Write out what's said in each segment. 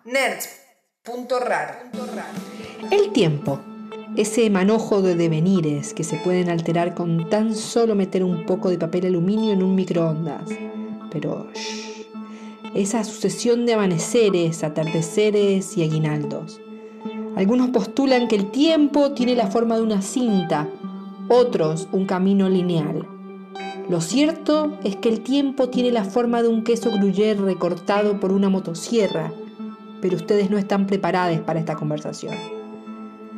nerds.rar. El tiempo, ese manojo de devenires que se pueden alterar con tan solo meter un poco de papel aluminio en un microondas. Pero esa sucesión de amaneceres, atardeceres y aguinaldos. Algunos postulan que el tiempo tiene la forma de una cinta, otros un camino lineal. Lo cierto es que el tiempo tiene la forma de un queso gruyère recortado por una motosierra, pero ustedes no están preparados para esta conversación.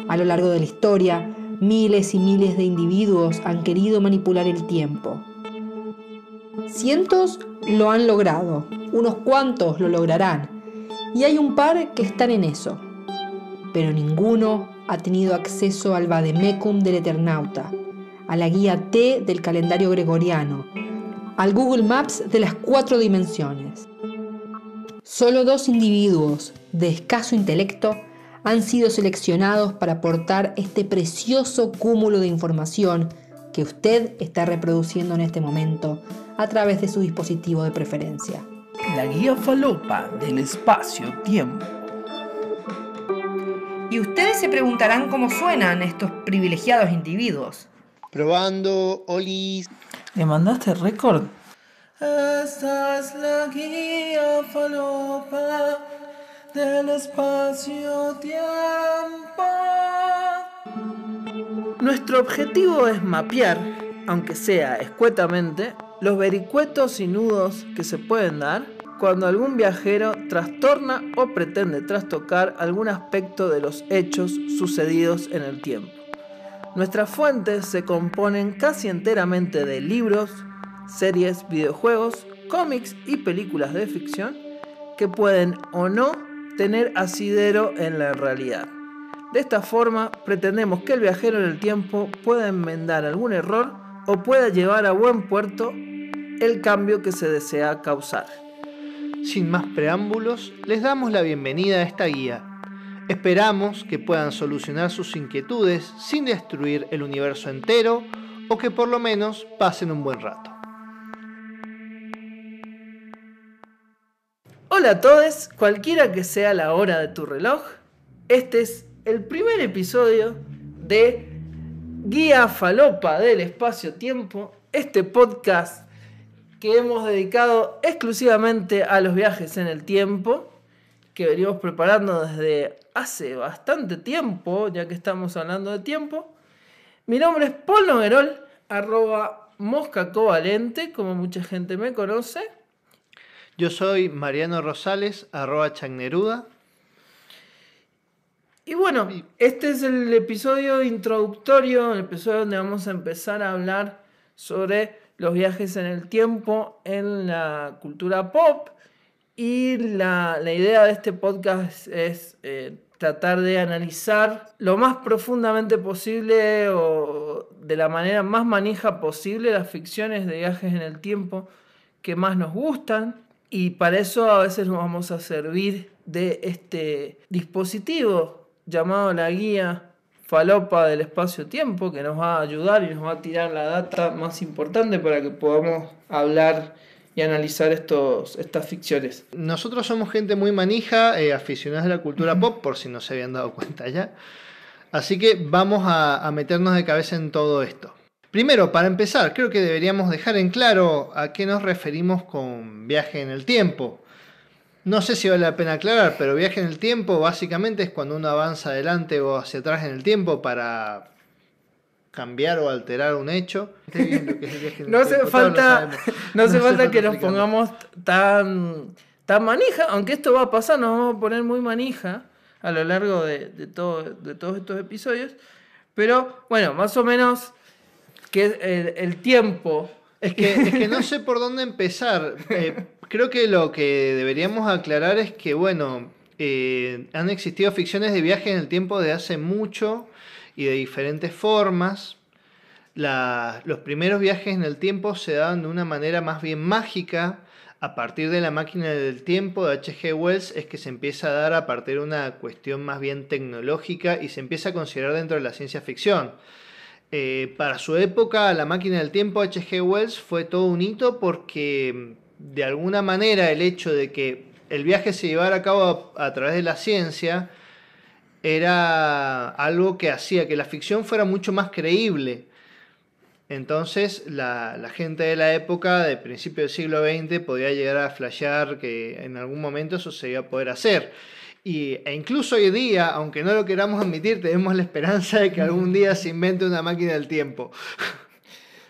A lo largo de la historia, miles y miles de individuos han querido manipular el tiempo. Cientos lo han logrado, unos cuantos lo lograrán, y hay un par que están en eso. Pero ninguno ha tenido acceso al vademecum del Eternauta, a la guía T del calendario gregoriano, al Google Maps de las 4 dimensiones. Solo 2 individuos de escaso intelecto han sido seleccionados para aportar este precioso cúmulo de información que usted está reproduciendo en este momento a través de su dispositivo de preferencia. La guía falopa del espacio-tiempo. Y ustedes se preguntarán cómo suenan estos privilegiados individuos. Probando, olis. ¿Le mandaste récord? Esta es la guía falopa del espacio-tiempo. Nuestro objetivo es mapear, aunque sea escuetamente, los vericuetos y nudos que se pueden dar cuando algún viajero trastorna o pretende trastocar algún aspecto de los hechos sucedidos en el tiempo. Nuestras fuentes se componen casi enteramente de libros, series, videojuegos, cómics y películas de ficción que pueden o no tener asidero en la realidad. De esta forma, pretendemos que el viajero en el tiempo pueda enmendar algún error o pueda llevar a buen puerto el cambio que se desea causar. Sin más preámbulos, les damos la bienvenida a esta guía. Esperamos que puedan solucionar sus inquietudes sin destruir el universo entero o que por lo menos pasen un buen rato. Hola a todos, cualquiera que sea la hora de tu reloj, este es el primer episodio de Guía Falopa del Espacio-Tiempo, este podcast que hemos dedicado exclusivamente a los viajes en el tiempo, que venimos preparando desde hace bastante tiempo, ya que estamos hablando de tiempo. Mi nombre es Paul Noguerol, @moscacovalente, como mucha gente me conoce. Yo soy Mariano Rosales, @chagneruda. Y bueno, este es el episodio introductorio, el episodio donde vamos a empezar a hablar sobre los viajes en el tiempo en la cultura pop. Y la idea de este podcast es tratar de analizar lo más profundamente posible o de la manera más manija posible las ficciones de viajes en el tiempo que más nos gustan. Y para eso a veces nos vamos a servir de este dispositivo llamado la guía falopa del espacio-tiempo, que nos va a ayudar y nos va a tirar la data más importante para que podamos hablar y analizar estas ficciones. Nosotros somos gente muy manija, aficionados de la cultura pop, por si no se habían dado cuenta ya. Así que vamos a meternos de cabeza en todo esto. Primero, para empezar, creo que deberíamos dejar en claro a qué nos referimos con viaje en el tiempo. No sé si vale la pena aclarar, pero viaje en el tiempo básicamente es cuando uno avanza adelante o hacia atrás en el tiempo para cambiar o alterar un hecho. No hace falta que nos pongamos tan manija, aunque esto va a pasar, nos vamos a poner muy manija a lo largo de todos estos episodios. Pero bueno, más o menos que el tiempo. Es que no sé por dónde empezar. Creo que lo que deberíamos aclarar es que, bueno, han existido ficciones de viaje en el tiempo de hace mucho y de diferentes formas. Los primeros viajes en el tiempo se daban de una manera más bien mágica. A partir de La máquina del tiempo de H.G. Wells es que se empieza a dar a partir de una cuestión más bien tecnológica y se empieza a considerar dentro de la ciencia ficción. Para su época, La máquina del tiempo de H.G. Wells fue todo un hito porque de alguna manera el hecho de que el viaje se llevara a cabo a través de la ciencia, era algo que hacía que la ficción fuera mucho más creíble. Entonces la gente de la época, de principio del siglo XX, podía llegar a flashear que en algún momento eso se iba a poder hacer. E incluso hoy día, aunque no lo queramos admitir, tenemos la esperanza de que algún día se invente una máquina del tiempo.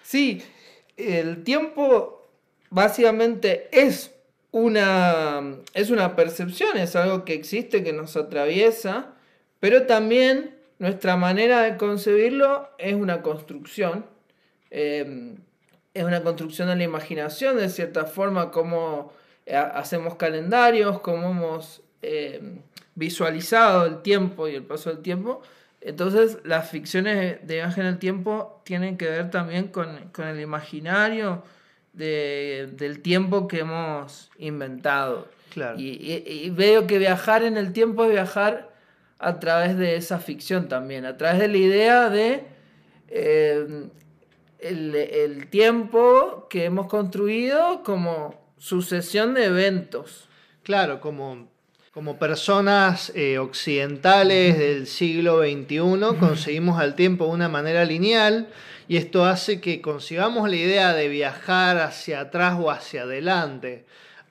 Sí, el tiempo básicamente es una percepción, es algo que existe, que nos atraviesa, pero también nuestra manera de concebirlo es una construcción. Es una construcción de la imaginación, de cierta forma, como hacemos calendarios, como hemos visualizado el tiempo y el paso del tiempo. Entonces, las ficciones de viaje en el tiempo tienen que ver también con el imaginario del tiempo que hemos inventado. Claro. Y veo que viajar en el tiempo es viajar a través de esa ficción también, a través de la idea de el tiempo que hemos construido como sucesión de eventos. Claro, como personas occidentales del siglo XXI conseguimos al tiempo de una manera lineal, y esto hace que concibamos la idea de viajar hacia atrás o hacia adelante.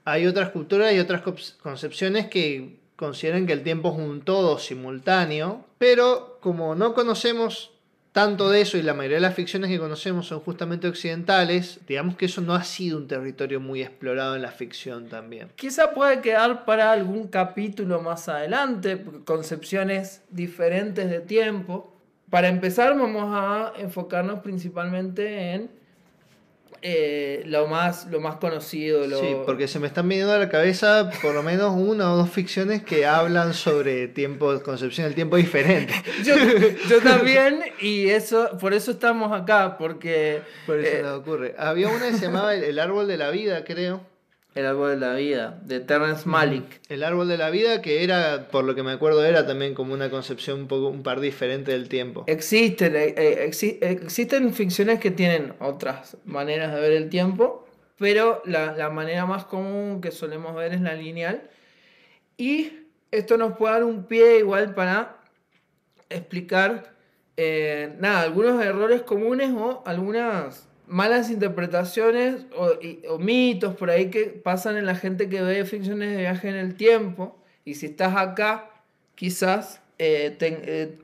Hay otras culturas y otras concepciones que consideran que el tiempo es un todo simultáneo, pero como no conocemos tanto de eso y la mayoría de las ficciones que conocemos son justamente occidentales, digamos que eso no ha sido un territorio muy explorado en la ficción también. Quizá puede quedar para algún capítulo más adelante, concepciones diferentes de tiempo. Para empezar vamos a enfocarnos principalmente en lo más conocido. Sí, porque se me están viniendo a la cabeza por lo menos una o dos ficciones que hablan sobre tiempo, concepción del tiempo diferente. Yo también, y por eso estamos acá, porque... Por eso nos ocurre. Había una que se llamaba El árbol de la vida, creo. El árbol de la vida, de Terrence Malick. El árbol de la vida, que era, por lo que me acuerdo, era también como una concepción un par diferente del tiempo. Existen ficciones que tienen otras maneras de ver el tiempo, pero la manera más común que solemos ver es la lineal. Y esto nos puede dar un pie igual para explicar algunos errores comunes o algunas malas interpretaciones o mitos por ahí que pasan en la gente que ve ficciones de viaje en el tiempo. Y si estás acá, quizás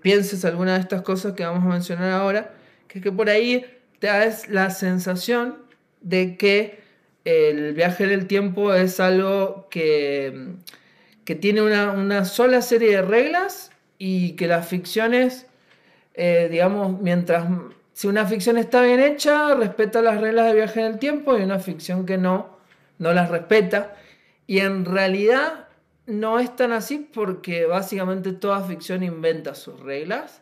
pienses alguna de estas cosas que vamos a mencionar ahora, que es que por ahí te da la sensación de que el viaje en el tiempo es algo que tiene una sola serie de reglas, y que las ficciones, digamos, si una ficción está bien hecha, respeta las reglas de viaje en el tiempo, y una ficción que no las respeta. Y en realidad no es tan así, porque básicamente toda ficción inventa sus reglas.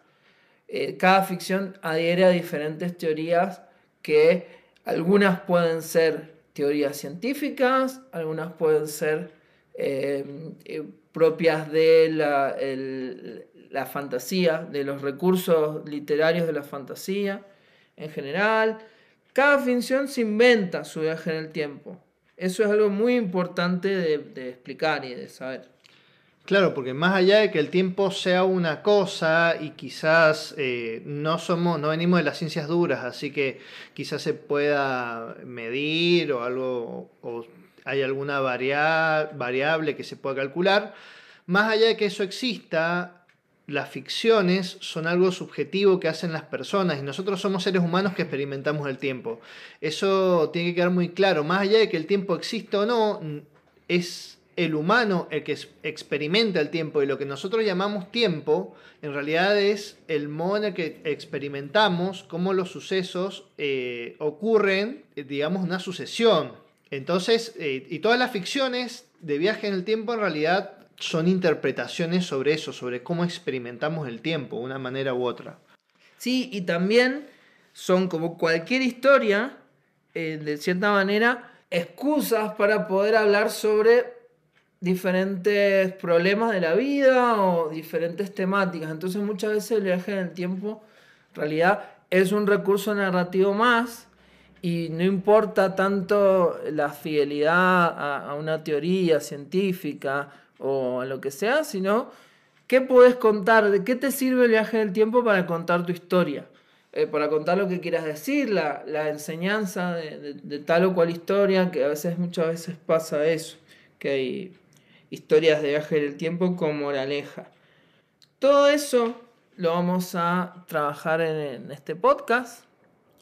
Cada ficción adhiere a diferentes teorías, que algunas pueden ser teorías científicas, algunas pueden ser propias de la fantasía, de los recursos literarios de la fantasía en general. Cada ficción se inventa su viaje en el tiempo. Eso es algo muy importante de explicar y de saber. Claro, porque más allá de que el tiempo sea una cosa, y quizás no venimos de las ciencias duras, así que quizás se pueda medir o algo, o hay alguna variable que se pueda calcular. Más allá de que eso exista, las ficciones son algo subjetivo que hacen las personas, y nosotros somos seres humanos que experimentamos el tiempo. Eso tiene que quedar muy claro. Más allá de que el tiempo exista o no, es el humano el que experimenta el tiempo, y lo que nosotros llamamos tiempo en realidad es el modo en el que experimentamos cómo los sucesos ocurren, digamos, una sucesión. Entonces, y todas las ficciones de viaje en el tiempo en realidad son interpretaciones sobre eso, sobre cómo experimentamos el tiempo, de una manera u otra. Sí, y también son, como cualquier historia, de cierta manera, excusas para poder hablar sobre diferentes problemas de la vida o diferentes temáticas. Entonces muchas veces el viaje en el tiempo en realidad es un recurso narrativo más, y no importa tanto la fidelidad a una teoría científica o a lo que sea, sino qué podés contar, de qué te sirve el viaje en el tiempo para contar tu historia, para contar lo que quieras decir, la enseñanza de tal o cual historia, que muchas veces pasa eso, que hay historias de viaje en el tiempo con moraleja. Todo eso lo vamos a trabajar en este podcast,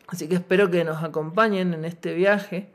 así que espero que nos acompañen en este viaje.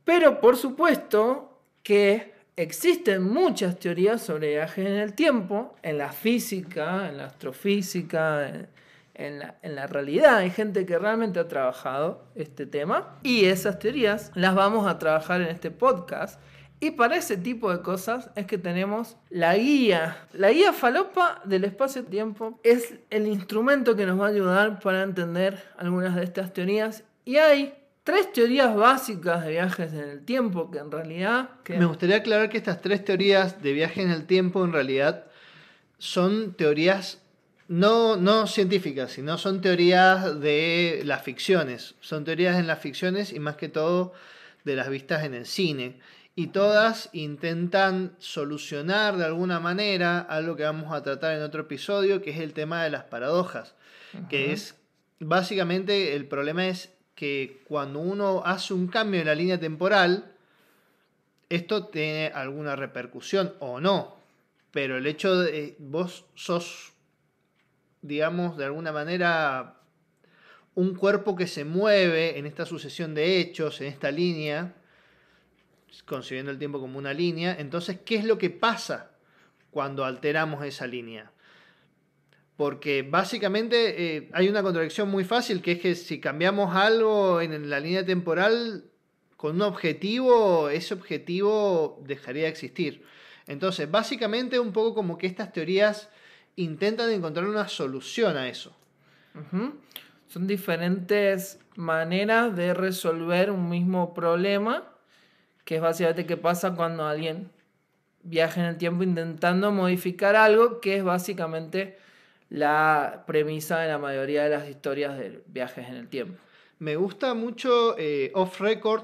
Pero por supuesto que existen muchas teorías sobre viajes en el tiempo, en la física, en la astrofísica, en la realidad. Hay gente que realmente ha trabajado este tema y esas teorías las vamos a trabajar en este podcast. Y para ese tipo de cosas es que tenemos la guía. La guía falopa del espacio-tiempo es el instrumento que nos va a ayudar para entender algunas de estas teorías. Y hay 3 teorías básicas de viajes en el tiempo que en realidad... Me gustaría aclarar que estas 3 teorías de viaje en el tiempo en realidad son teorías no científicas, sino son teorías de las ficciones. Son teorías en las ficciones y más que todo de las vistas en el cine. Y todas intentan solucionar de alguna manera algo que vamos a tratar en otro episodio, que es el tema de las paradojas. Que es, básicamente, el problema es que cuando uno hace un cambio en la línea temporal, esto tiene alguna repercusión o no. Pero el hecho de vos sos, digamos, de alguna manera, un cuerpo que se mueve en esta sucesión de hechos, en esta línea, concibiendo el tiempo como una línea. Entonces, ¿qué es lo que pasa cuando alteramos esa línea? Porque básicamente hay una contradicción muy fácil, que es que si cambiamos algo en la línea temporal con un objetivo, ese objetivo dejaría de existir. Entonces, básicamente un poco como que estas teorías intentan encontrar una solución a eso. Son diferentes maneras de resolver un mismo problema, que es básicamente qué pasa cuando alguien viaja en el tiempo intentando modificar algo, que es básicamente la premisa de la mayoría de las historias de viajes en el tiempo. Me gusta mucho, off record,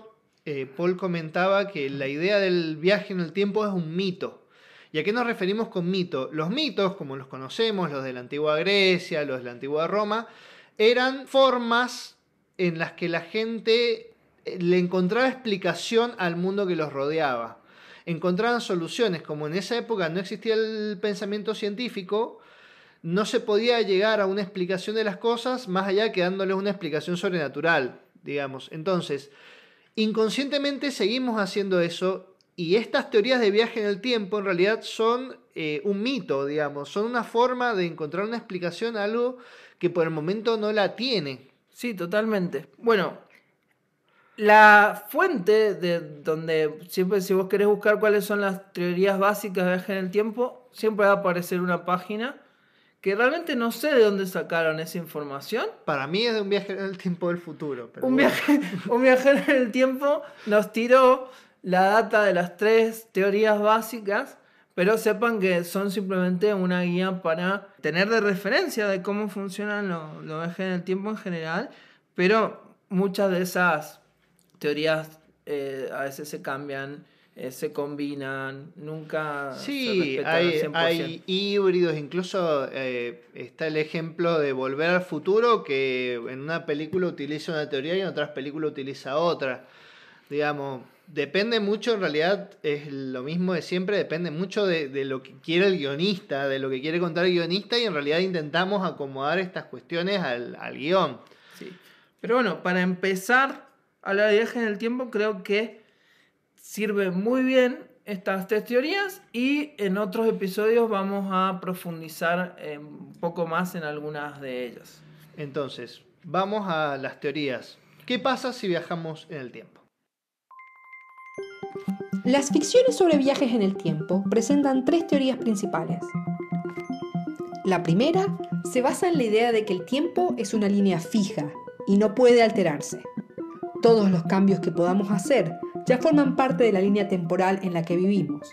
Paul comentaba que la idea del viaje en el tiempo es un mito. ¿Y a qué nos referimos con mito? Los mitos, como los conocemos, los de la antigua Grecia, los de la antigua Roma, eran formas en las que la gente le encontraba explicación al mundo que los rodeaba. Encontraban soluciones. Como en esa época no existía el pensamiento científico, no se podía llegar a una explicación de las cosas más allá que dándoles una explicación sobrenatural, digamos. Entonces, inconscientemente seguimos haciendo eso, y estas teorías de viaje en el tiempo en realidad son un mito, digamos. Son una forma de encontrar una explicación a algo que por el momento no la tiene. Sí, totalmente. Bueno, la fuente de donde siempre, si vos querés buscar cuáles son las teorías básicas de viaje en el tiempo, siempre va a aparecer una página que realmente no sé de dónde sacaron esa información. Para mí es de un viaje en el tiempo del futuro. Pero un viajero en el tiempo nos tiró la data de las 3 teorías básicas, pero sepan que son simplemente una guía para tener de referencia de cómo funcionan los viajes en el tiempo en general, pero muchas de esas teorías a veces se cambian, se combinan, nunca sí, se respetan al 100%. Hay híbridos, incluso está el ejemplo de Volver al Futuro, que en una película utiliza una teoría y en otras películas utiliza otra. Digamos, depende mucho, en realidad es lo mismo de siempre, depende mucho de lo que quiere el guionista, de lo que quiere contar el guionista, y en realidad intentamos acomodar estas cuestiones al guión. Sí. Pero bueno, para empezar a hablar de viajes en el tiempo, creo que sirve muy bien estas 3 teorías, y en otros episodios vamos a profundizar un poco más en algunas de ellas. Entonces, vamos a las teorías. ¿Qué pasa si viajamos en el tiempo? Las ficciones sobre viajes en el tiempo presentan 3 teorías principales. La primera se basa en la idea de que el tiempo es una línea fija y no puede alterarse. Todos los cambios que podamos hacer ya forman parte de la línea temporal en la que vivimos.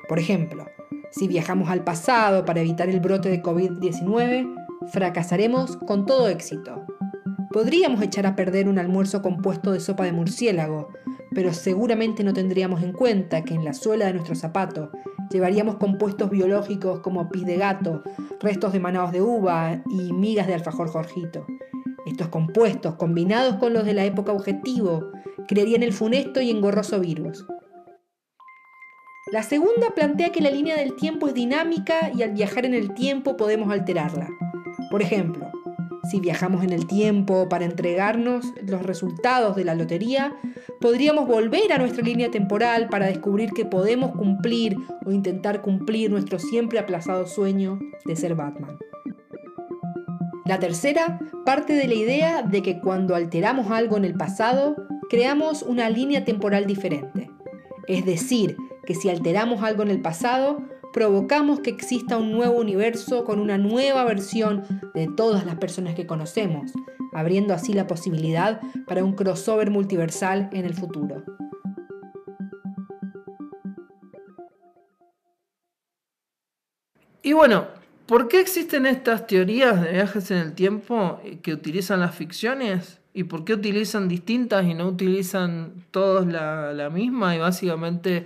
Por ejemplo, si viajamos al pasado para evitar el brote de COVID-19, fracasaremos con todo éxito. Podríamos echar a perder un almuerzo compuesto de sopa de murciélago, pero seguramente no tendríamos en cuenta que en la suela de nuestro zapato llevaríamos compuestos biológicos como pis de gato, restos de manaos de uva y migas de alfajor Jorgito. Estos compuestos, combinados con los de la época objetivo, crearían el funesto y engorroso virus. La segunda plantea que la línea del tiempo es dinámica y al viajar en el tiempo podemos alterarla. Por ejemplo, si viajamos en el tiempo para entregarnos los resultados de la lotería, podríamos volver a nuestra línea temporal para descubrir que podemos cumplir o intentar cumplir nuestro siempre aplazado sueño de ser Batman. La tercera parte de la idea de que cuando alteramos algo en el pasado, creamos una línea temporal diferente. Es decir, que si alteramos algo en el pasado, provocamos que exista un nuevo universo con una nueva versión de todas las personas que conocemos, abriendo así la posibilidad para un crossover multiversal en el futuro. Y bueno, ¿por qué existen estas teorías de viajes en el tiempo que utilizan las ficciones? ¿Y por qué utilizan distintas y no utilizan todos la misma? Y básicamente,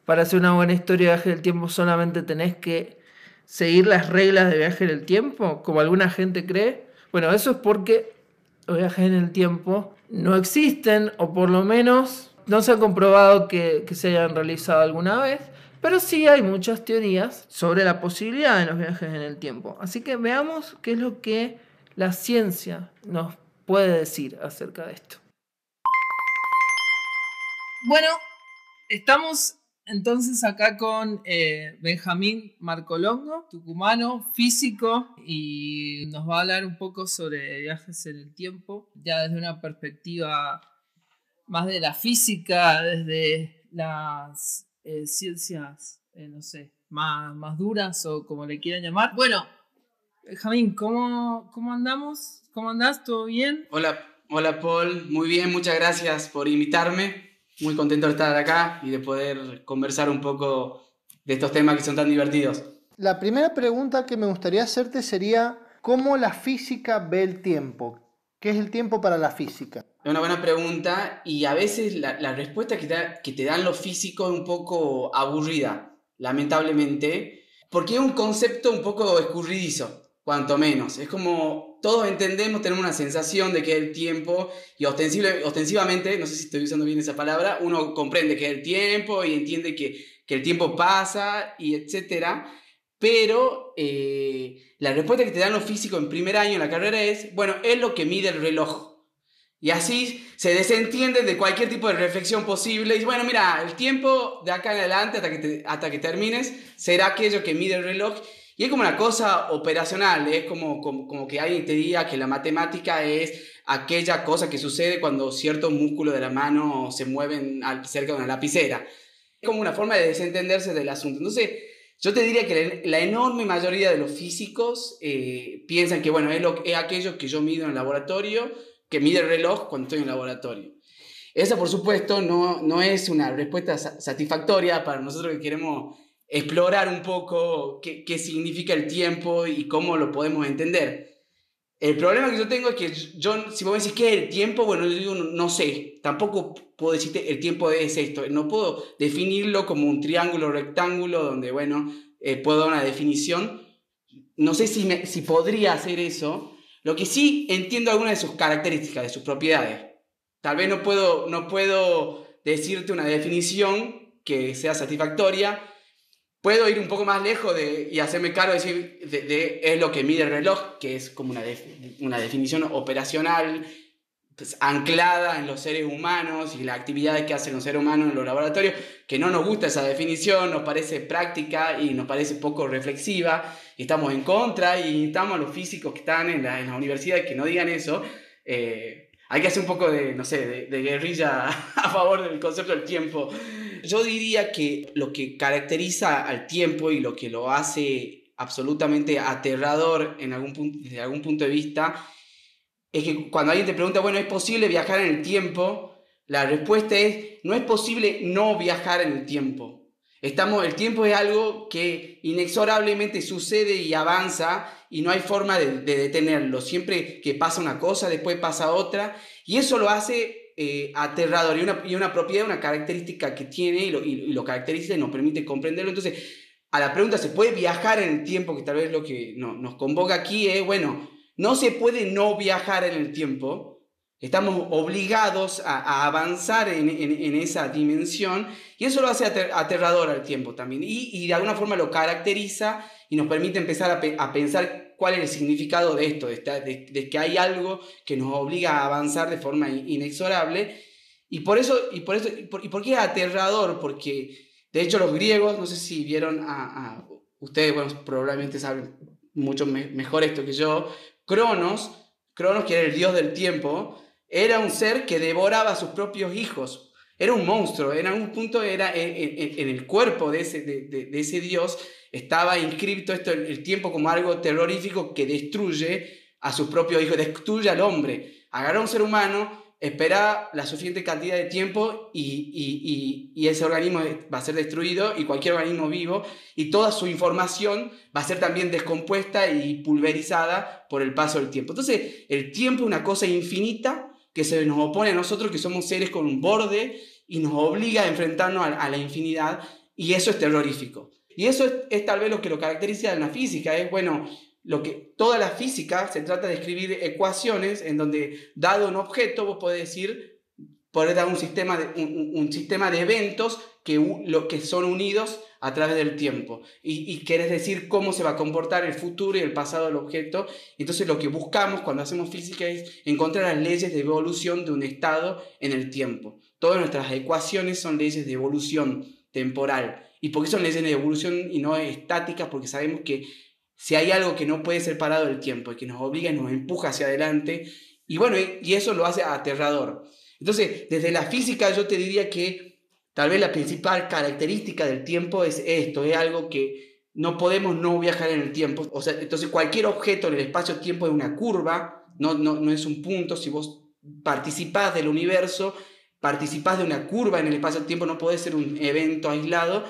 para hacer una buena historia de viaje en el tiempo solamente tenés que seguir las reglas de viaje en el tiempo, como alguna gente cree. Bueno, eso es porque los viajes en el tiempo no existen, o por lo menos no se ha comprobado que se hayan realizado alguna vez. Pero sí hay muchas teorías sobre la posibilidad de los viajes en el tiempo. Así que veamos qué es lo que la ciencia nos puede decir acerca de esto. Bueno, estamos entonces acá con Benjamín Marcolongo, tucumano, físico, y nos va a hablar un poco sobre viajes en el tiempo, ya desde una perspectiva más de la física, desde las ciencias, no sé, más duras o como le quieran llamar. Bueno, Benjamín, ¿cómo andamos? ¿Cómo andás? ¿Todo bien? Hola Paul, muy bien, muchas gracias por invitarme. Muy contento de estar acá y de poder conversar un poco de estos temas que son tan divertidos. La primera pregunta que me gustaría hacerte sería, ¿cómo la física ve el tiempo? ¿Qué es el tiempo para la física? Es una buena pregunta y a veces la respuesta que te dan los físicos es un poco aburrida, lamentablemente, porque es un concepto un poco escurridizo, cuanto menos. Es como todos entendemos, tenemos una sensación de que es el tiempo y ostensivamente, no sé si estoy usando bien esa palabra, uno comprende que es el tiempo y entiende que el tiempo pasa y etcétera. Pero la respuesta que te dan los físicos en primer año en la carrera es, bueno, es lo que mide el reloj. Y así se desentienden de cualquier tipo de reflexión posible. Y bueno, mira, el tiempo de acá en adelante hasta que termines será aquello que mide el reloj. Y es como una cosa operacional, es como que alguien te diga que la matemática es aquella cosa que sucede cuando ciertos músculos de la mano se mueven cerca de una lapicera. Es como una forma de desentenderse del asunto. Entonces, yo te diría que la enorme mayoría de los físicos piensan que, bueno, es aquello que yo mido en el laboratorio, que mide el reloj cuando estoy en el laboratorio. Esa, por supuesto, no es una respuesta satisfactoria para nosotros que queremos explorar un poco qué significa el tiempo y cómo lo podemos entender. El problema que yo tengo es que si vos me decís qué es el tiempo, bueno, yo digo, no sé, tampoco puedo decirte el tiempo es esto, no puedo definirlo como un triángulo rectángulo donde, bueno, puedo dar una definición. No sé si podría hacer eso. Lo que sí entiendo algunas de sus características, de sus propiedades. Tal vez no puedo decirte una definición que sea satisfactoria. Puedo ir un poco más lejos y hacerme cargo de decir es lo que mide el reloj, que es como una definición operacional, pues, anclada en los seres humanos y las actividades que hacen los seres humanos en los laboratorios, que no nos gusta esa definición, nos parece práctica y nos parece poco reflexiva, y estamos en contra, y estamos a los físicos que están en las universidades que no digan eso. Hay que hacer un poco de guerrilla a favor del concepto del tiempo. Yo diría que lo que caracteriza al tiempo y lo que lo hace absolutamente aterrador desde algún punto de vista es que cuando alguien te pregunta, bueno, ¿es posible viajar en el tiempo? La respuesta es, no es posible no viajar en el tiempo. El tiempo es algo que inexorablemente sucede y avanza y no hay forma de detenerlo. Siempre que pasa una cosa, después pasa otra, y eso lo hace aterrador, y una propiedad, una característica que tiene y lo caracteriza y nos permite comprenderlo. Entonces, a la pregunta, ¿se puede viajar en el tiempo? Que tal vez lo que nos convoca aquí es, bueno, no se puede no viajar en el tiempo. Estamos obligados a avanzar en esa dimensión, y eso lo hace aterrador al tiempo también, y de alguna forma lo caracteriza y nos permite empezar a pensar cuál es el significado de esto, de que hay algo que nos obliga a avanzar de forma inexorable. ¿Y por qué es aterrador? Porque de hecho los griegos, no sé si vieron ustedes, bueno, probablemente saben mucho mejor esto que yo, Cronos, que era el dios del tiempo, era un ser que devoraba a sus propios hijos. Era un monstruo. En algún punto era en el cuerpo de ese dios estaba inscripto el tiempo como algo terrorífico que destruye a sus propios hijos, destruye al hombre. Agarra a un ser humano, espera la suficiente cantidad de tiempo y ese organismo va a ser destruido, y cualquier organismo vivo, y toda su información va a ser también descompuesta y pulverizada por el paso del tiempo. Entonces, el tiempo es una cosa infinita que se nos opone a nosotros, que somos seres con un borde, y nos obliga a enfrentarnos a la infinidad, y eso es terrorífico. Y eso es tal vez lo que lo caracteriza en la física, es, bueno, toda la física se trata de escribir ecuaciones en donde, dado un objeto, vos podés dar un sistema de eventos que son unidos a través del tiempo, y querés decir cómo se va a comportar el futuro y el pasado del objeto. Entonces lo que buscamos cuando hacemos física es encontrar las leyes de evolución de un estado en el tiempo. Todas nuestras ecuaciones son leyes de evolución temporal. ¿Y por qué son leyes de evolución y no estáticas? Porque sabemos que si hay algo que no puede ser parado del tiempo y que nos obliga y nos empuja hacia adelante, y bueno, y eso lo hace aterrador. Entonces, desde la física yo te diría que tal vez la principal característica del tiempo es esto, es algo que no podemos no viajar en el tiempo. O sea, entonces cualquier objeto en el espacio-tiempo es una curva, no es un punto. Si vos participás del universo, participás de una curva en el espacio-tiempo, no podés ser un evento aislado,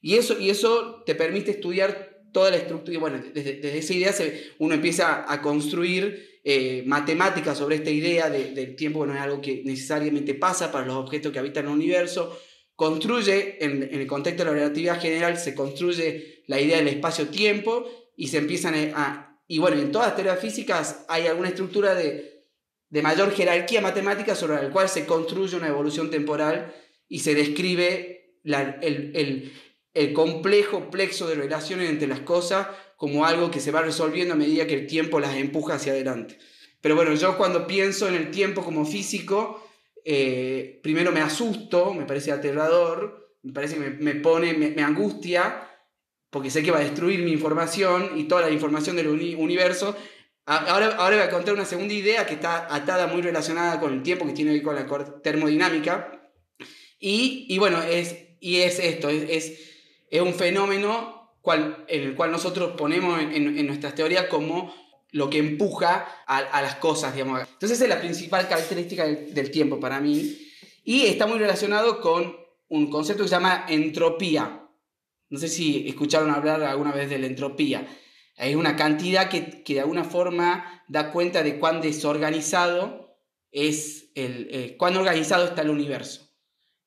y eso te permite estudiar toda la estructura. Y bueno, desde esa idea uno empieza a construir matemáticas sobre esta idea del tiempo, que no es algo que necesariamente pasa para los objetos que habitan el universo. Construye, en el contexto de la relatividad general, se construye la idea del espacio-tiempo, y se empiezan y bueno, en todas las teorías físicas hay alguna estructura de mayor jerarquía matemática sobre la cual se construye una evolución temporal y se describe el complejo plexo de relaciones entre las cosas como algo que se va resolviendo a medida que el tiempo las empuja hacia adelante. Pero bueno, yo cuando pienso en el tiempo como físico, primero me asusto, me parece aterrador, me parece que me angustia, porque sé que va a destruir mi información y toda la información del universo. Ahora voy a contar una segunda idea que está atada, muy relacionada con el tiempo, que tiene que ver con la termodinámica. Y bueno, es esto, es un fenómeno en el cual nosotros ponemos en nuestras teorías como lo que empuja a las cosas, digamos. Entonces esa es la principal característica del tiempo para mí, y está muy relacionado con un concepto que se llama entropía. No sé si escucharon hablar alguna vez de la entropía. Es una cantidad que de alguna forma da cuenta de cuán desorganizado cuán organizado está el universo.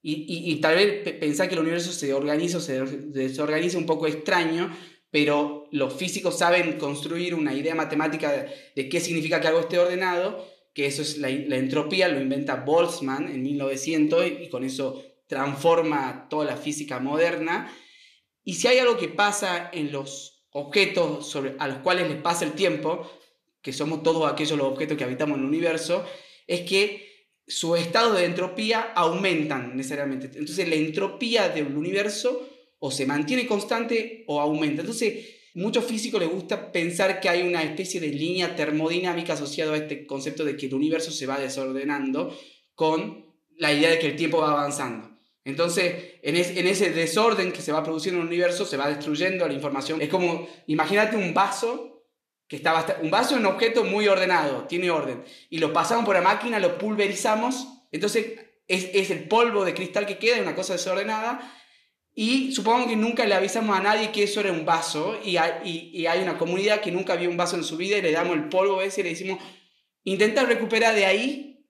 Y tal vez pensar que el universo se organiza o se desorganiza un poco extraño, pero los físicos saben construir una idea matemática de qué significa que algo esté ordenado, que eso es la entropía. Lo inventa Boltzmann en 1900, y con eso transforma toda la física moderna. Y si hay algo que pasa en los objetos a los cuales les pasa el tiempo, que somos todos aquellos los objetos que habitamos en el universo, es que sus estados de entropía aumentan necesariamente. Entonces la entropía del universo o se mantiene constante o aumenta. Entonces muchos físicos les gusta pensar que hay una especie de línea termodinámica asociada a este concepto de que el universo se va desordenando con la idea de que el tiempo va avanzando. Entonces, en ese desorden que se va produciendo en el universo, se va destruyendo la información. Es como, imagínate un vaso, un vaso es un objeto muy ordenado, tiene orden, y lo pasamos por la máquina, lo pulverizamos, entonces es el polvo de cristal que queda, una cosa desordenada, Y supongo que nunca le avisamos a nadie que eso era un vaso, y hay una comunidad que nunca vio un vaso en su vida, y le damos el polvo ese y le decimos, intenta recuperar de ahí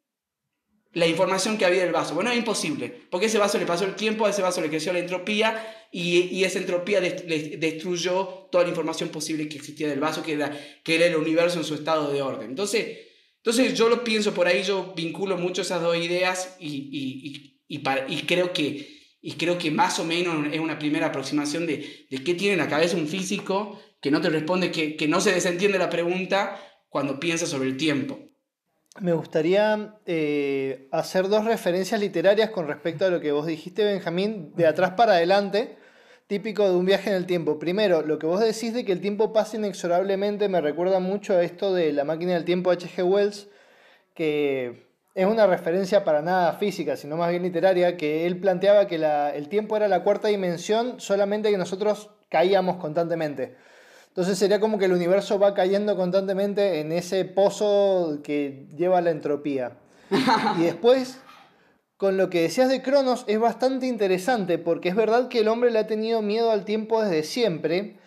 la información que había del vaso. Bueno, es imposible, porque ese vaso le pasó el tiempo, a ese vaso le creció la entropía, y esa entropía destruyó toda la información posible que existía del vaso, que era el universo en su estado de orden. Entonces yo lo pienso por ahí, yo vinculo mucho esas dos ideas, y creo que más o menos es una primera aproximación de qué tiene en la cabeza un físico que no te responde, que no se desentiende la pregunta cuando piensa sobre el tiempo. Me gustaría hacer dos referencias literarias con respecto a lo que vos dijiste, Benjamín, de atrás para adelante, típico de un viaje en el tiempo. Primero, lo que vos decís de que el tiempo pasa inexorablemente me recuerda mucho a esto de La máquina del tiempo de H.G. Wells, que es una referencia para nada física, sino más bien literaria, que él planteaba que el tiempo era la cuarta dimensión, solamente que nosotros caíamos constantemente. Entonces sería como que el universo va cayendo constantemente en ese pozo que lleva a la entropía. Y después, con lo que decías de Cronos, es bastante interesante, porque es verdad que el hombre le ha tenido miedo al tiempo desde siempre,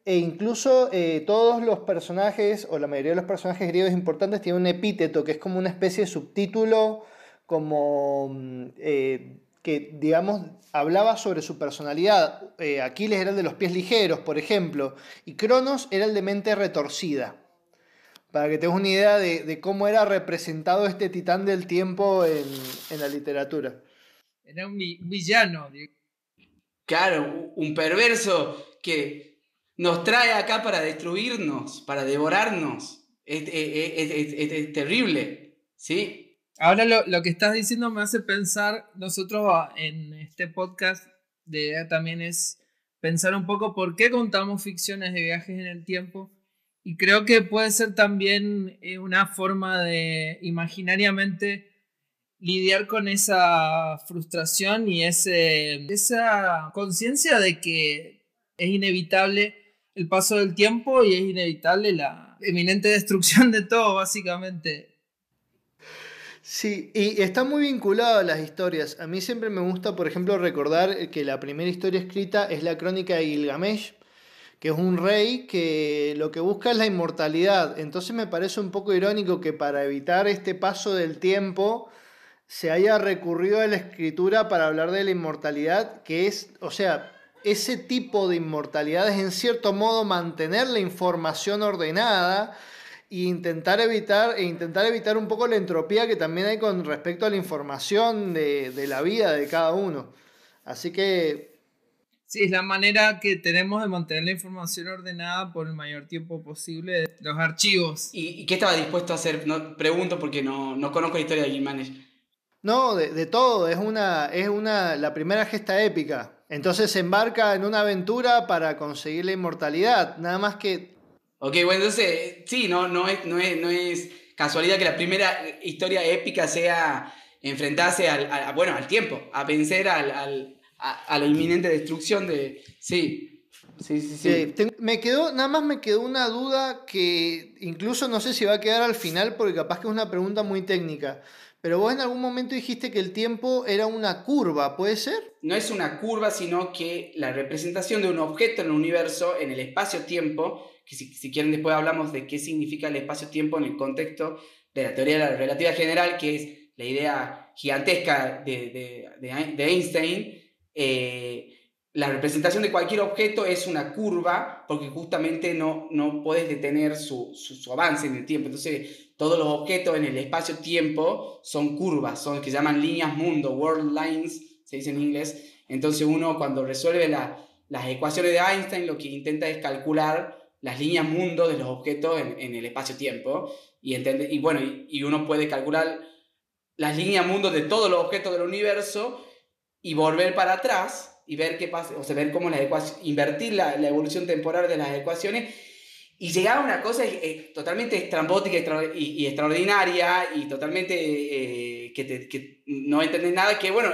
e incluso todos los personajes, o la mayoría de los personajes griegos importantes, tienen un epíteto, que es como una especie de subtítulo, como que, digamos, hablaba sobre su personalidad. Aquiles era el de los pies ligeros, por ejemplo, y Cronos era el de mente retorcida. Para que tengas una idea de cómo era representado este titán del tiempo en la literatura. Era un villano. Claro, un perverso que nos trae acá para destruirnos, para devorarnos. Es terrible, ¿sí? Ahora lo que estás diciendo me hace pensar, nosotros en este podcast de idea también es pensar un poco por qué contamos ficciones de viajes en el tiempo, y creo que puede ser también una forma de imaginariamente lidiar con esa frustración y esa conciencia de que es inevitable el paso del tiempo y es inevitable la eminente destrucción de todo, básicamente. Sí, y está muy vinculado a las historias. A mí siempre me gusta, por ejemplo, recordar que la primera historia escrita es la crónica de Gilgamesh, que es un rey que lo que busca es la inmortalidad. Entonces me parece un poco irónico que para evitar este paso del tiempo se haya recurrido a la escritura para hablar de la inmortalidad, que es, o sea, ese tipo de inmortalidad es en cierto modo mantener la información ordenada e intentar evitar un poco la entropía que también hay con respecto a la información de la vida de cada uno. Así que... Sí, es la manera que tenemos de mantener la información ordenada por el mayor tiempo posible de los archivos. ¿Y qué estaba dispuesto a hacer? No, pregunto porque no conozco la historia de Gilgamesh. No, de todo, es la primera gesta épica. Entonces se embarca en una aventura para conseguir la inmortalidad, nada más que... Ok, bueno, entonces, sí, no es casualidad que la primera historia épica sea enfrentarse al tiempo, a vencer a la inminente destrucción de... Sí. Nada más me quedó una duda que incluso no sé si va a quedar al final porque capaz que es una pregunta muy técnica. Pero vos en algún momento dijiste que el tiempo era una curva, ¿puede ser? No es una curva, sino que la representación de un objeto en el universo, en el espacio-tiempo, que si quieren después hablamos de qué significa el espacio-tiempo en el contexto de la teoría de la relatividad general, que es la idea gigantesca de Einstein. La representación de cualquier objeto es una curva porque justamente no puedes detener su avance en el tiempo. Entonces, todos los objetos en el espacio-tiempo son curvas, que se llaman líneas mundo, world lines, se dice en inglés. Entonces, uno cuando resuelve las ecuaciones de Einstein, lo que intenta es calcular las líneas mundo de los objetos en el espacio-tiempo. Y uno puede calcular las líneas mundo de todos los objetos del universo y volver para atrás y ver qué pasa, o sea, ver cómo invertir la evolución temporal de las ecuaciones y llegar a una cosa totalmente estrambótica y extraordinaria y totalmente que no entendés nada, que bueno,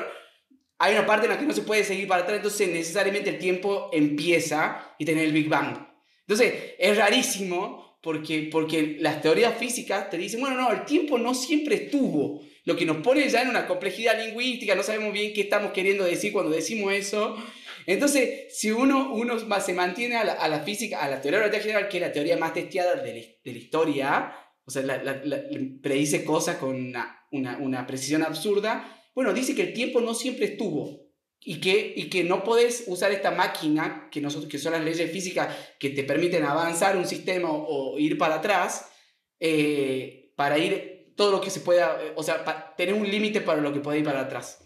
hay una parte en la que no se puede seguir para atrás, entonces necesariamente el tiempo empieza y tiene el Big Bang. Entonces es rarísimo porque las teorías físicas te dicen, bueno, no, el tiempo no siempre estuvo. Lo que nos pone ya en una complejidad lingüística, no sabemos bien qué estamos queriendo decir cuando decimos eso. Entonces, si uno se mantiene a la física, a la teoría de la relatividad general, que es la teoría más testeada de la historia, o sea, predice cosas con una precisión absurda, bueno, dice que el tiempo no siempre estuvo. Y que no podés usar esta máquina que son las leyes físicas que te permiten avanzar un sistema o ir para atrás para ir todo lo que se pueda, o sea, tener un límite para lo que puede ir para atrás.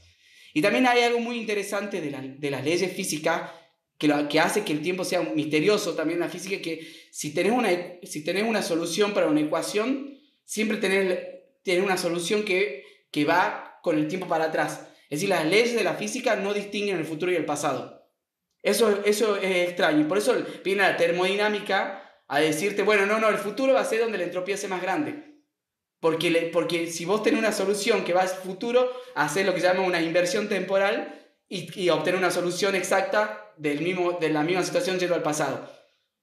Y también hay algo muy interesante de las leyes físicas que hace que el tiempo sea misterioso también en la física, que si tenés una solución para una ecuación, siempre tenés una solución que va con el tiempo para atrás. Es decir, las leyes de la física no distinguen el futuro y el pasado. Eso es extraño. Y por eso viene la termodinámica a decirte, bueno, no, el futuro va a ser donde la entropía sea más grande. Porque si vos tenés una solución que va al futuro, haces lo que se llama una inversión temporal y obtener una solución exacta de la misma situación yendo al pasado.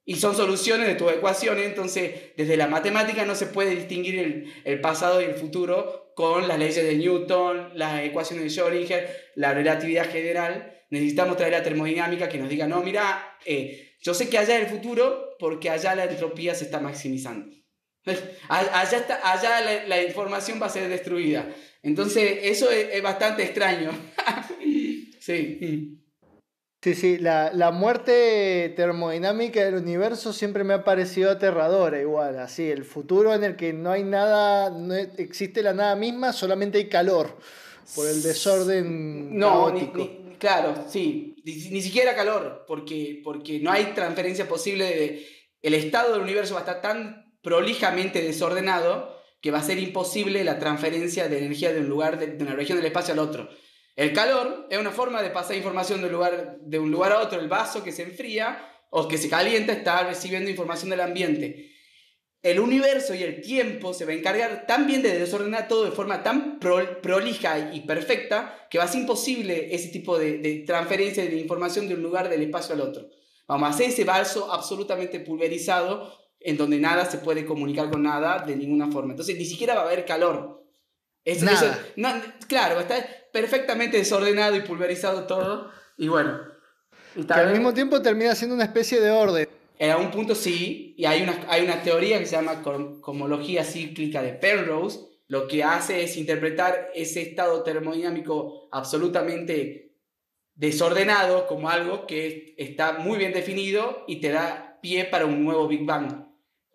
Y son soluciones de tus ecuaciones, entonces desde la matemática no se puede distinguir el pasado y el futuro con las leyes de Newton, las ecuaciones de Schrödinger, la relatividad general. Necesitamos traer la termodinámica que nos diga, no, mira, yo sé que allá es el futuro porque allá la entropía se está maximizando. Allá la información va a ser destruida. Entonces eso es bastante extraño. Sí. Sí, la muerte termodinámica del universo siempre me ha parecido aterradora, igual, así, el futuro en el que no hay nada, no existe la nada misma, solamente hay calor, por el desorden caótico. Claro, sí, ni siquiera calor, porque no hay transferencia posible el estado del universo va a estar tan prolijamente desordenado que va a ser imposible la transferencia de energía de una región del espacio al otro. El calor es una forma de pasar información de un lugar a otro. El vaso que se enfría o que se calienta está recibiendo información del ambiente. El universo y el tiempo se va a encargar tan bien de desordenar todo de forma tan prolija y perfecta que va a ser imposible ese tipo de transferencia de información de un lugar del espacio al otro. Vamos a hacer ese vaso absolutamente pulverizado en donde nada se puede comunicar con nada de ninguna forma. Entonces ni siquiera va a haber calor. Claro, está perfectamente desordenado y pulverizado todo. Y bueno. Que al mismo tiempo termina siendo una especie de orden. A un punto sí, y hay una teoría que se llama cohomología cíclica de Penrose. Lo que hace es interpretar ese estado termodinámico absolutamente desordenado como algo que está muy bien definido y te da pie para un nuevo Big Bang,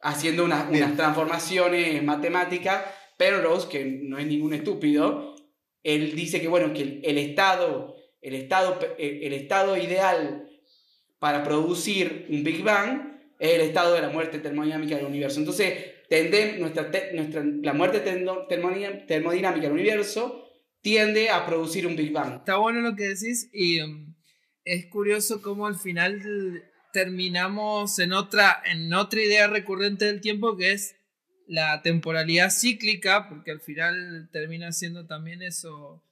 haciendo unas transformaciones matemáticas. Penrose, que no es ningún estúpido, él dice que, bueno, que el estado ideal para producir un Big Bang es el estado de la muerte termodinámica del universo. Entonces, la muerte termodinámica del universo tiende a producir un Big Bang. Está bueno lo que decís y es curioso cómo al final terminamos en otra idea recurrente del tiempo, que es la temporalidad cíclica, porque al final termina siendo también eso,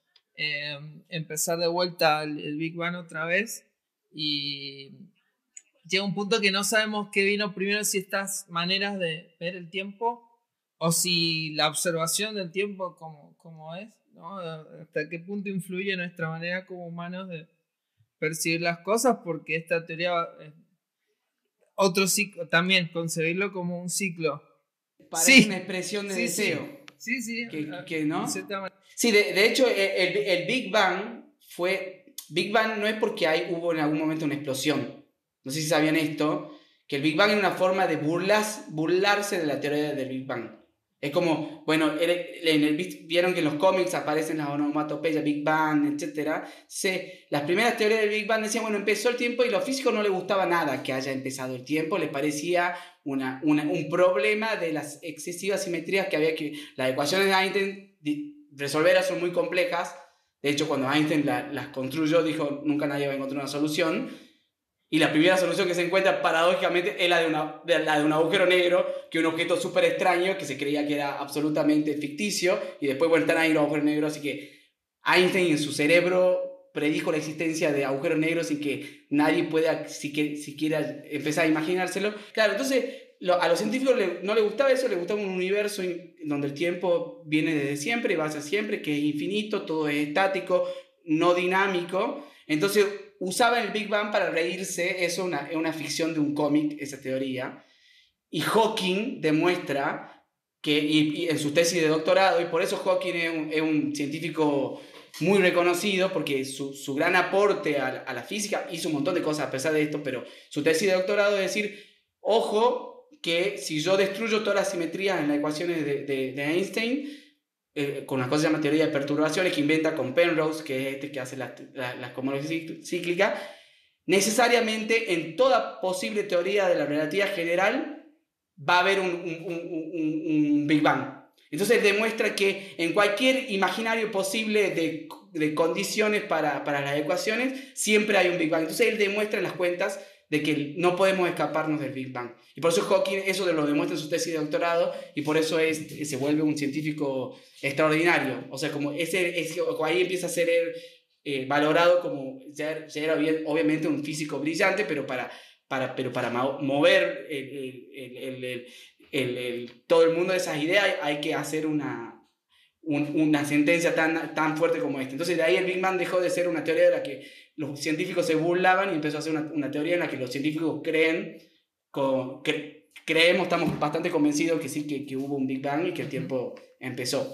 empezar de vuelta el Big Bang otra vez, y llega un punto que no sabemos qué vino primero, si estas maneras de ver el tiempo o si la observación del tiempo como es, ¿no? Hasta qué punto influye nuestra manera como humanos de percibir las cosas, porque esta teoría otro ciclo, también concebirlo como un ciclo. Parece una expresión de deseo. Sí. Que ¿no? Sí, de hecho, el Big Bang Big Bang no es porque hubo en algún momento una explosión. No sé si sabían esto, que el Big Bang es una forma de burlarse de la teoría del Big Bang. Es como, bueno, vieron que en los cómics aparecen las onomatopeyas, Big Bang, etc. Las primeras teorías del Big Bang decían, bueno, empezó el tiempo, y a los físicos no les gustaba nada que haya empezado el tiempo, les parecía un problema de las excesivas simetrías que había que... Las ecuaciones de Einstein resolverlas son muy complejas. De hecho, cuando Einstein las construyó, dijo, nunca nadie va a encontrar una solución. Y la primera solución que se encuentra, paradójicamente, es la de un agujero negro, que es un objeto súper extraño, que se creía que era absolutamente ficticio, y después, bueno, están ahí los agujeros negros, así que Einstein en su cerebro predijo la existencia de agujeros negros sin que nadie pueda siquiera empezar a imaginárselo. Claro, entonces, a los científicos no les gustaba eso, les gustaba un universo donde el tiempo viene desde siempre y va a ser siempre, que es infinito, todo es estático, no dinámico. Entonces, usaba el Big Bang para reírse, eso es una ficción de un cómic, esa teoría, y Hawking demuestra que, y en su tesis de doctorado, y por eso Hawking es un científico muy reconocido, porque su gran aporte a la física, hizo un montón de cosas a pesar de esto, pero su tesis de doctorado es decir, ojo, que si yo destruyo todas las simetrías en las ecuaciones de Einstein, con una cosa que se llama teoría de perturbaciones que inventa con Penrose, que es este que hace la cosmología cíclica, necesariamente en toda posible teoría de la relatividad general va a haber un Big Bang. Entonces él demuestra que en cualquier imaginario posible de condiciones para las ecuaciones siempre hay un Big Bang. Entonces él demuestra en las cuentas de que no podemos escaparnos del Big Bang. Y por eso Hawking eso lo demuestra en su tesis de doctorado y por eso se vuelve un científico extraordinario. O sea, como ahí empieza a ser valorado como ya era obviamente un físico brillante, pero para mover todo el mundo de esas ideas hay que hacer una sentencia tan fuerte como esta. Entonces de ahí el Big Bang dejó de ser una teoría de la que los científicos se burlaban y empezó a ser una teoría en la que los científicos creemos, estamos bastante convencidos que sí, que hubo un Big Bang y que el tiempo empezó.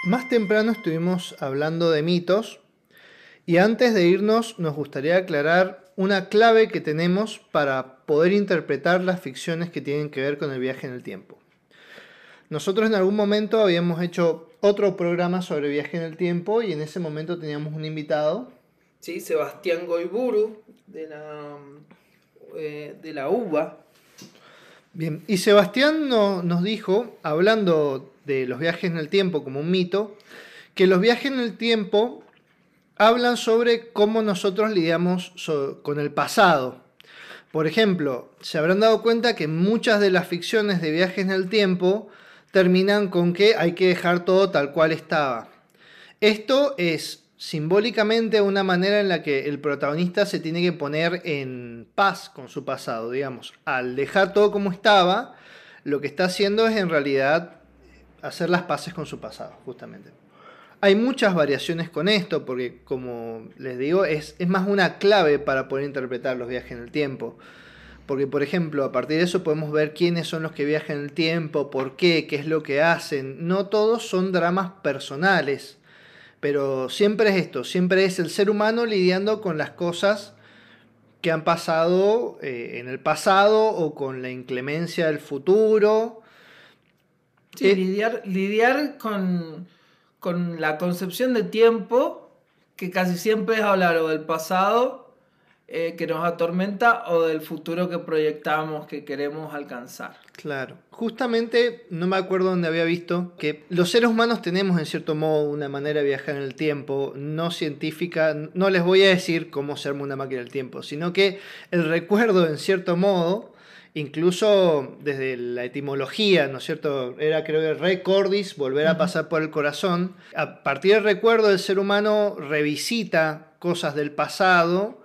Más temprano estuvimos hablando de mitos y antes de irnos nos gustaría aclarar una clave que tenemos para poder interpretar las ficciones que tienen que ver con el viaje en el tiempo. Nosotros en algún momento habíamos hecho otro programa sobre viaje en el tiempo y en ese momento teníamos un invitado. Sí, Sebastián Goiburu, de la UBA. Bien, y Sebastián nos dijo, hablando de los viajes en el tiempo como un mito, que los viajes en el tiempo hablan sobre cómo nosotros lidiamos con el pasado. Por ejemplo, se habrán dado cuenta que muchas de las ficciones de viajes en el tiempo terminan con que hay que dejar todo tal cual estaba. Esto es simbólicamente una manera en la que el protagonista se tiene que poner en paz con su pasado, digamos. Al dejar todo como estaba, lo que está haciendo es en realidad hacer las paces con su pasado, justamente. Hay muchas variaciones con esto, porque como les digo, es más una clave para poder interpretar los viajes en el tiempo. Porque, por ejemplo, a partir de eso podemos ver quiénes son los que viajan en el tiempo, por qué es lo que hacen. No todos son dramas personales, pero siempre es esto, siempre es el ser humano lidiando con las cosas que han pasado en el pasado o con la inclemencia del futuro. Sí, lidiar con la concepción de tiempo, que casi siempre es hablar o del pasado que nos atormenta o del futuro que proyectamos, que queremos alcanzar. Claro. Justamente, no me acuerdo dónde había visto, que los seres humanos tenemos en cierto modo una manera de viajar en el tiempo, no científica, no les voy a decir cómo se arma una máquina del tiempo, sino que el recuerdo en cierto modo, incluso desde la etimología, ¿no es cierto? Era, creo que recordis, volver a pasar por el corazón. A partir del recuerdo, el ser humano revisita cosas del pasado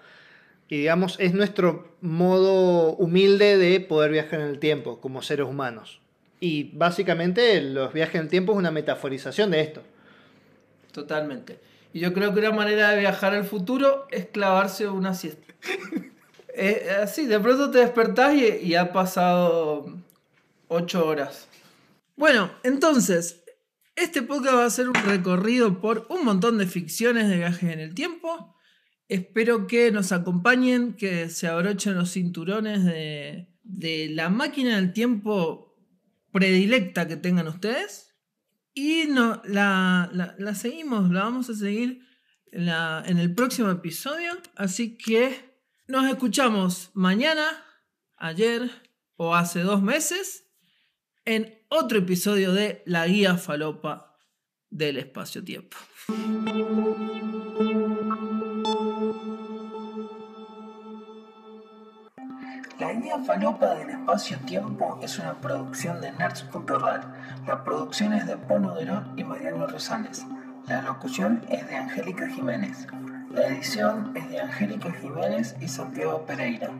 y, digamos, es nuestro modo humilde de poder viajar en el tiempo como seres humanos. Y básicamente los viajes en el tiempo es una metaforización de esto. Totalmente. Y yo creo que una manera de viajar al futuro es clavarse una siesta. Así, de pronto te despertás y ha pasado 8 horas. Bueno, entonces, este podcast va a ser un recorrido por un montón de ficciones de viajes en el tiempo. Espero que nos acompañen, que se abrochen los cinturones de la máquina del tiempo predilecta que tengan ustedes. Y la seguimos, la vamos a seguir en el próximo episodio. Así que nos escuchamos mañana, ayer o hace 2 meses en otro episodio de La Guía Falopa del Espacio-Tiempo. La Guía Falopa del Espacio-Tiempo es una producción de Nerds.ral. La producción es de Pono Derón y Mariano Rosales. La locución es de Angélica Jiménez. La edición es de Angélica Jiménez y Santiago Pereira.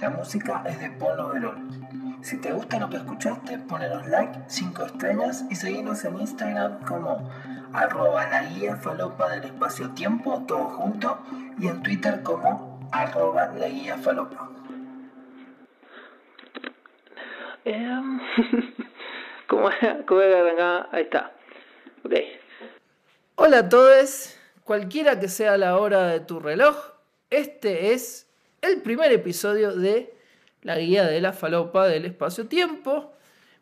La música es de Pono Derón. Si te gusta lo que escuchaste, ponenos like, 5 estrellas y seguinos en Instagram como @laguiafalopa del espacio-tiempo, todo junto, y en Twitter como @laguiafalopa. ¿Cómo era acá? Ahí está. Ok. Hola a todos, cualquiera que sea la hora de tu reloj, este es el primer episodio de La Guía de la Falopa del Espacio-Tiempo.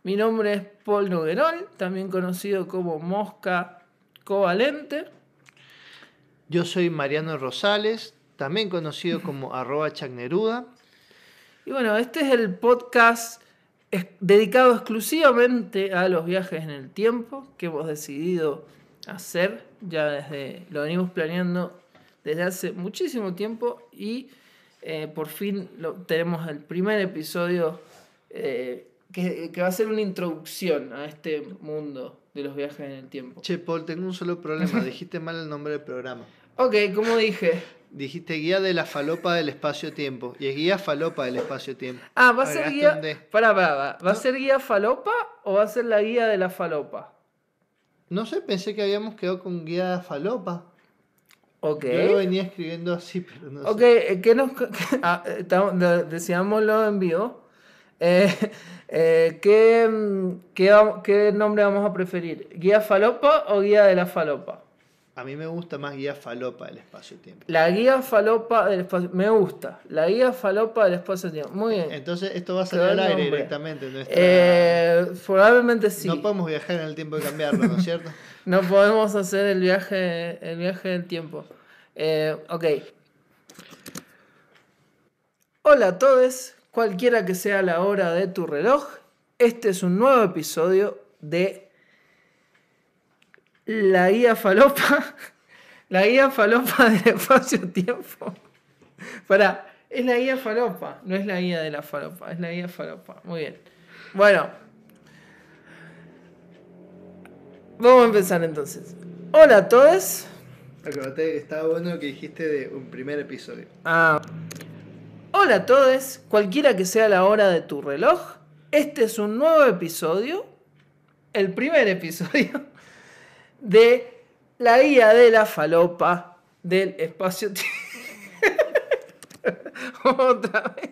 Mi nombre es Paul Noguerol, también conocido como Mosca Covalente. Yo soy Mariano Rosales, también conocido como @chacneruda. Y bueno, este es el podcast dedicado exclusivamente a los viajes en el tiempo que hemos decidido hacer. Lo venimos planeando desde hace muchísimo tiempo y por fin tenemos el primer episodio que va a ser una introducción a este mundo de los viajes en el tiempo. Che, Paul, tengo un solo problema. Dijiste mal el nombre del programa. Ok, como dije. Dijiste Guía de la Falopa del Espacio-Tiempo. Y es Guía Falopa del Espacio-Tiempo. Ah, ¿va a ser guía? un D. ¿Va a ser guía falopa o va a ser la guía de la falopa? No sé, pensé que habíamos quedado con Guía Falopa. Ok. Yo lo venía escribiendo así, pero no Ok, sé. decíamoslo en vivo. ¿Qué nombre vamos a preferir? ¿Guía falopa o guía de la falopa? A mí me gusta más Guía Falopa del Espacio-Tiempo. La guía falopa del espacio. Me gusta. La guía falopa del espacio-tiempo. Muy bien. Entonces esto va a salir al aire directamente. Probablemente sí. No podemos viajar en el tiempo y cambiarlo, ¿no es cierto? No podemos hacer el viaje del tiempo. Ok. Hola a todos, cualquiera que sea la hora de tu reloj, este es un nuevo episodio de La Guía Falopa. La Guía Falopa del Espacio-Tiempo. Pará, es la Guía Falopa, no es la Guía de la Falopa, es la Guía Falopa. Muy bien. Bueno. Vamos a empezar entonces. Hola a todos. Acordate, estaba bueno lo que dijiste de un primer episodio. Hola a todos, cualquiera que sea la hora de tu reloj, este es un nuevo episodio, el primer episodio de La Guía de la Falopa del Espacio-Tiempo. Otra vez.